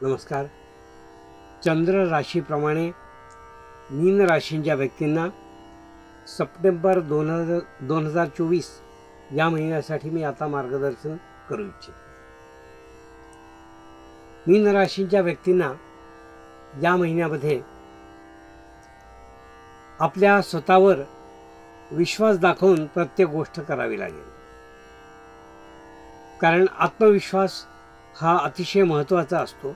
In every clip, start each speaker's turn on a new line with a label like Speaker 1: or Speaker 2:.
Speaker 1: नमस्कार. चंद्र राशीप्रमाणे मीन राशींच्या व्यक्तींना सप्टेंबर 2024 या महिन्यासाठी मी आता मार्गदर्शन करू इच्छितो. मीन राशींच्या व्यक्तींना या महिन्यामध्ये आपल्या स्वतःवर विश्वास दाखवून प्रत्येक गोष्ट करावी लागेल. कारण आत्मविश्वास हा अतिशय महत्त्वाचा असतो.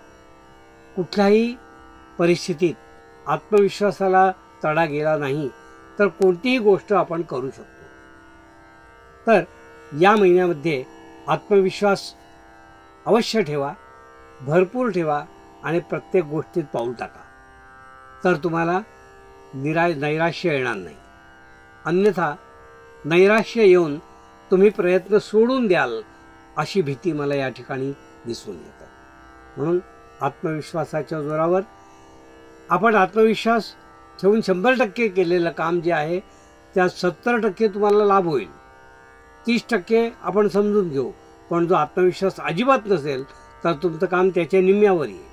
Speaker 1: कुठल्याही परिस्थितीत आत्मविश्वासाला तडा गेला नाही तर कोणतीही गोष्ट आपण करू शकतो. तर या महिन्यामध्ये आत्मविश्वास अवश्य ठेवा, भरपूर ठेवा आणि प्रत्येक गोष्टीत पाऊल टाका. तर तुम्हाला नैराश्य येणार नाही. अन्यथा नैराश्य येऊन तुम्ही प्रयत्न सोडून द्याल अशी भीती मला या ठिकाणी दिसून येते. म्हणून आत्मविश्वासाच्या जोरावर आपण आत्मविश्वास ठेवून 100% केलेलं काम जे आहे त्यात 70% तुम्हाला लाभ होईल. 30% आपण समजून घेऊ. पण जो आत्मविश्वास अजिबात नसेल तर तुमचं काम त्याच्या निम्म्यावर येईल.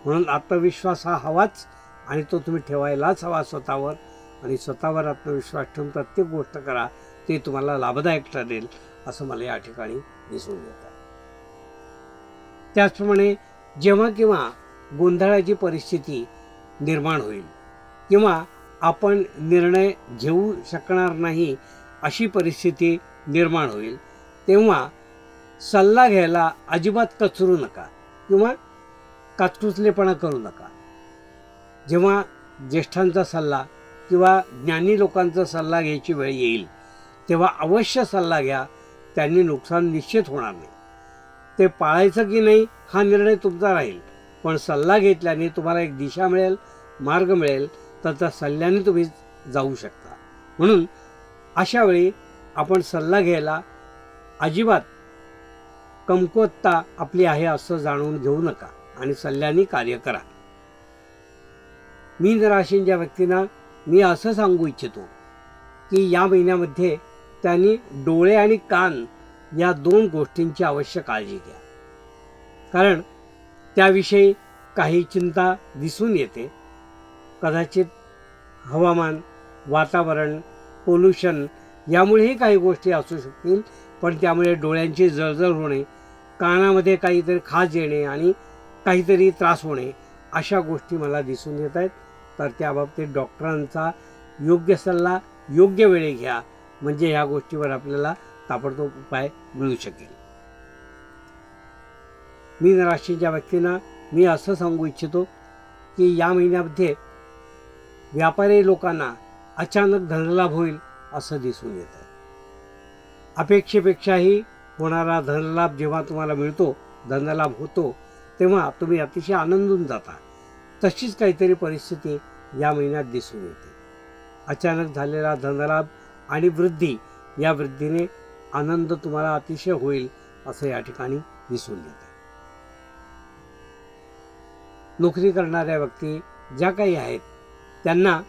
Speaker 1: म्हणून आत्मविश्वास हा हवाच आणि तो तुम्ही ठेवायलाच हवा स्वतःवर. आणि स्वतःवर आत्मविश्वास ठेवून प्रत्येक गोष्ट करा. ते तुम्हाला लाभदायक ठरेल असं मला या ठिकाणी दिसून येतं. त्याचप्रमाणे जेव्हा केव्हा गोंधळाची परिस्थिती निर्माण होईल किंवा आपण निर्णय घेऊ शकणार नाही अशी परिस्थिती निर्माण होईल तेव्हा सल्ला घ्यायला अजिबात कचरू नका किंवा काचकुचलेपणा करू नका. जेव्हा ज्येष्ठांचा सल्ला किंवा ज्ञानी लोकांचा सल्ला घ्यायची वेळ येईल तेव्हा अवश्य सल्ला घ्या. त्यांनी नुकसान निश्चित होणार नाही. ते पाळायचं की नाही हा निर्णय तुमचा राहील. पण सल्ला घेतल्याने तुम्हाला एक दिशा मिळेल, मार्ग मिळेल. तर त्या सल्ल्याने तुम्ही जाऊ शकता. म्हणून अशा वेळी आपण सल्ला घ्यायला अजिबात कमकुवतता आपली आहे असं जाणून घेऊ नका आणि सल्ल्याने कार्य करा. मीन राशींच्या व्यक्तींना मी असं सांगू इच्छितो की या महिन्यामध्ये त्यांनी डोळे आणि कान या 2 गोष्टींची अवश्य काळजी घ्या. कारण त्याविषयी काही चिंता दिसून येते. कदाचित हवामान, वातावरण, पोल्युशन यामुळेही काही गोष्टी असू शकतील. पण त्यामुळे डोळ्यांची जळजळ होणे, कानामध्ये काहीतरी खाज येणे आणि काहीतरी त्रास होणे अशा गोष्टी मला दिसून येत आहेत. तर त्याबाबतीत डॉक्टरांचा योग्य सल्ला योग्य वेळी घ्या. म्हणजे ह्या गोष्टीवर आपल्याला ताबडतोब उपाय मिळू शकेल. मीन राशीच्या व्यक्तींना मी असं सांगू इच्छितो की या महिन्यामध्ये व्यापारी लोकांना अचानक धनलाभ होईल असं दिसून येत आहे. अपेक्षेपेक्षाही होणारा धनलाभ जेव्हा तुम्हाला मिळतो, धनलाभ होतो, तेव्हा तुम्ही अतिशय आनंदून जाता. तशीच काहीतरी परिस्थिती या महिन्यात दिसून येते. अचानक झालेला धनलाभ आणि वृद्धी, या वृद्धीने आनंद तुम्हाला अतिशय होईल असं या ठिकाणी दिसून येते. नोकरी करणाऱ्या व्यक्ती ज्या काही आहेत त्यांना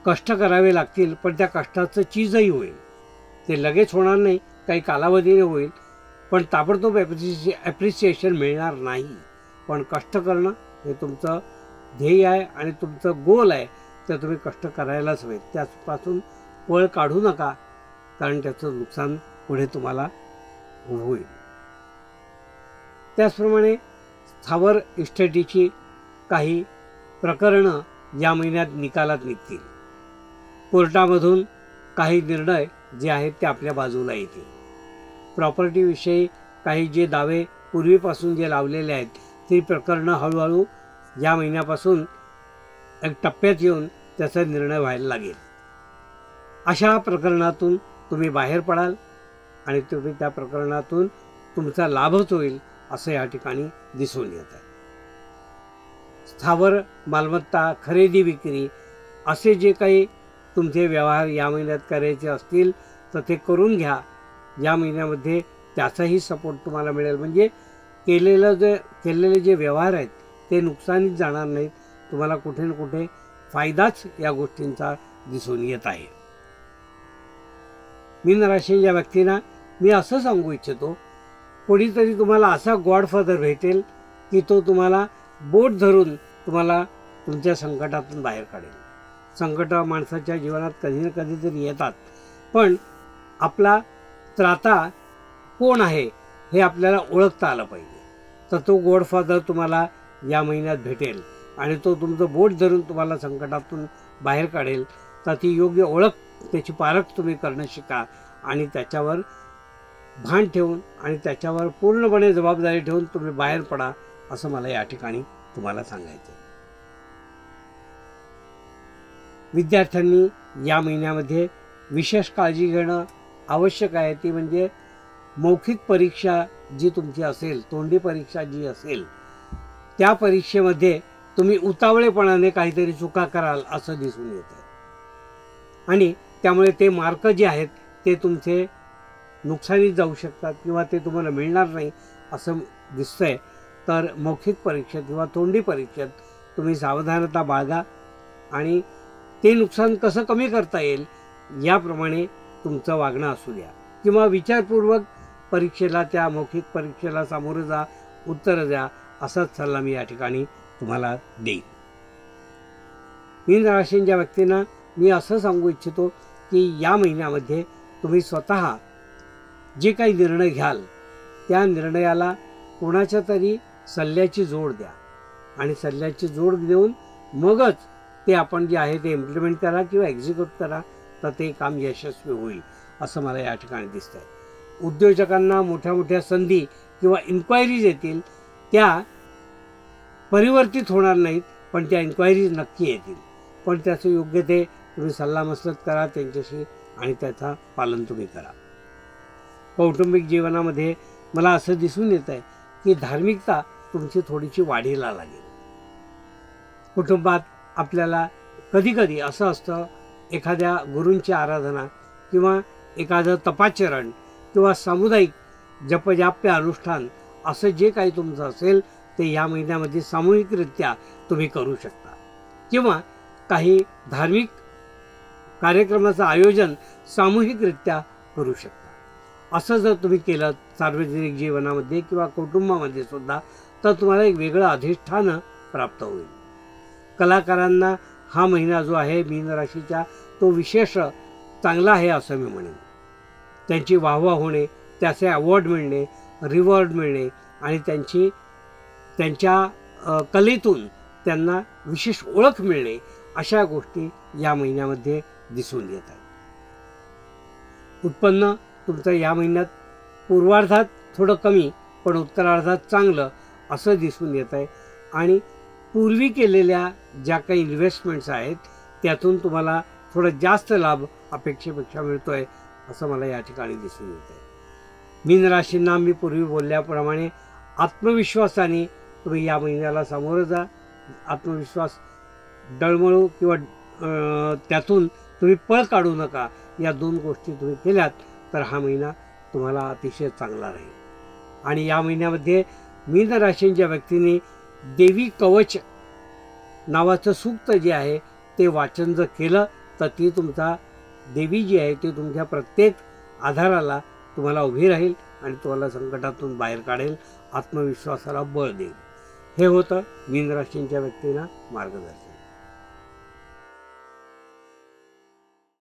Speaker 1: कष्ट करावे लागतील. पण त्या कष्टाचं चीजही होईल. ते लगेच होणार नाही, काही कालावधीने होईल. पण ताबडतोब ॲप्रिसिएशन मिळणार नाही. पण कष्ट करणं हे तुमचं ध्येय आहे आणि तुमचं गोल आहे. तर तुम्ही कष्ट करायलाच हवे. त्यापासून पळ काढू नका. कारण त्याचं नुकसान पुढे तुम्हाला होईल. त्याचप्रमाणे स्थावर इस्टेटीची काही प्रकरणं या महिन्यात निकालात निघतील. कोर्टामधून काही निर्णय जे आहेत ते आपल्या बाजूला येतील. प्रॉपर्टीविषयी काही जे दावे पूर्वीपासून जे लावलेले आहेत ती प्रकरणं हळूहळू या महिन्यापासून एक टप्प्यात येऊन त्याचा निर्णय व्हायला लागेल. अशा प्रकरणातून तुम्ही बाहेर पडाल आणि तुम्ही त्या प्रकरणातून तुमचा लाभच होईल असं या ठिकाणी दिसून येत आहे. स्थावर मालमत्ता खरेदी विक्री असे जे काही तुमचे व्यवहार या महिन्यात करायचे असतील तर ते करून घ्या. या महिन्यामध्ये त्याचाही सपोर्ट तुम्हाला मिळेल. म्हणजे केलेले जे व्यवहार आहेत ते नुकसानीत जाणार नाहीत. तुम्हाला कुठे ना कुठे फायदाच या गोष्टींचा दिसून येत आहे. मीन राशीच्या व्यक्तींना मी असं सांगू इच्छितो, कोणीतरी तुम्हाला असा गॉडफादर भेटेल की तो तुम्हाला बोट धरून तुम्हाला तुमच्या संकटातून बाहेर काढेल. संकट माणसाच्या जीवनात कधी ना कधी तरी येतात, पण आपला त्राता कोण आहे हे आपल्याला ओळखता आलं पाहिजे. तर तो गॉडफादर तुम्हाला या महिन्यात भेटेल आणि तो तुमचं बोट धरून तुम्हाला संकटातून बाहेर काढेल. तर ती योग्य ओळख, त्याची पारख तुम्ही करणं शिका आणि त्याच्यावर भान ठेवून आणि त्याच्यावर पूर्णपणे जबाबदारी ठेवून तुम्ही बाहेर पडा, असं मला या ठिकाणी तुम्हाला सांगायचं. विद्यार्थ्यांनी या महिन्यामध्ये विशेष काळजी घेणं आवश्यक आहे. ती म्हणजे मौखिक परीक्षा जी तुमची असेल, तोंडी परीक्षा जी असेल, त्या परीक्षेमध्ये तुम्ही उतावळेपणाने काहीतरी चुका कराल असं दिसून येतं आणि त्यामुळे ते मार्क जे आहेत ते तुमचे नुकसानीत जाऊ शकतात किंवा ते तुम्हाला मिळणार नाही असं दिसतंय. तर मौखिक परीक्षेत किंवा तोंडी परीक्षेत तुम्ही सावधानता बाळगा आणि ते नुकसान कसं कमी करता येईल याप्रमाणे तुमचं वागणं असू द्या किंवा विचारपूर्वक परीक्षेला, त्या मौखिक परीक्षेला सामोरं जा, उत्तरं द्या, असाच सल्ला मी या ठिकाणी तुम्हाला देईन. मीन राशींच्या व्यक्तींना मी असं सांगू इच्छितो की या महिन्यामध्ये तुम्ही स्वतः जे काही निर्णय घ्याल त्या निर्णयाला कोणाच्या तरी सल्ल्याची जोड द्या आणि सल्ल्याची जोड देऊन मगच ते आपण जे आहे ते इम्प्लिमेंट करा किंवा एक्झिक्यूट करा, तर ते काम यशस्वी होईल असं मला या ठिकाणी दिसतंय. उद्योजकांना मोठ्या मोठ्या संधी किंवा इन्क्वायरीज येतील, त्या परिवर्तित होणार नाहीत, पण त्या इन्क्वायरीज नक्की येतील. पण त्याचं योग्य ते तुम्ही सल्लामसलत करा त्यांच्याशी आणि त्याचा पालन तुम्ही करा. कौटुंबिक जीवनामध्ये मला असं दिसून येत आहे की धार्मिकता तुमची थोडीशी वाढीला लागेल. कुटुंबात आपल्याला कधीकधी असं असतं, एखाद्या गुरूंची आराधना किंवा एखादं तपाचरण किंवा सामुदायिक जपजाप्य अनुष्ठान असं जे काही तुमचं असेल ते या महिन्यामध्ये सामूहिकरित्या तुम्ही करू शकता किंवा काही धार्मिक कार्यक्रमाचं आयोजन सामूहिकरित्या करू शकता. असं जर तुम्ही केलं सार्वजनिक जीवनामध्ये किंवा कुटुंबामध्ये सुद्धा, तर तुम्हाला एक वेगळं अधिष्ठान प्राप्त होईल. कलाकारांना हा महिना जो आहे मीन राशीच्या, तो विशेष चांगला आहे असं मी म्हणेन. त्यांची वाहवा होणे, त्याचे अवॉर्ड मिळणे, रिवॉर्ड मिळणे आणि त्यांच्या कलेतून त्यांना विशेष ओळख मिळणे, अशा गोष्टी या महिन्यामध्ये दिसून येत आहेत. उत्पन्न तुमचं या महिन्यात पूर्वार्धात थोडं कमी पण उत्तरार्धात चांगलं असं दिसून येत आहे आणि पूर्वी केलेल्या ज्या काही इन्व्हेस्टमेंट्स आहेत त्यातून तुम्हाला थोडं जास्त लाभ अपेक्षेपेक्षा मिळतो आहे असं मला या ठिकाणी दिसून येत आहे. मीन राशींना मी पूर्वी बोलल्याप्रमाणे आत्मविश्वासाने तुम्ही या महिन्याला सामोरं जा. आत्मविश्वास डळमळू किंवा त्यातून तुम्ही पळ काढू नका. या दोन गोष्टी तुम्ही केल्यात तर हा महिना तुम्हाला अतिशय चांगला राहील. आणि या महिन्यामध्ये मीन राशींच्या व्यक्तींनी देवी कवच नावाचं सूक्त जे आहे ते वाचन जर केलं तर ती तुमचा देवी जी आहे ती तुमच्या प्रत्येक आधाराला तुम्हाला उभी राहील आणि तुम्हाला संकटातून बाहेर काढेल, आत्मविश्वासाला बळ देईल. हे होतं मीन राशींच्या व्यक्तींना मार्गदर्शन.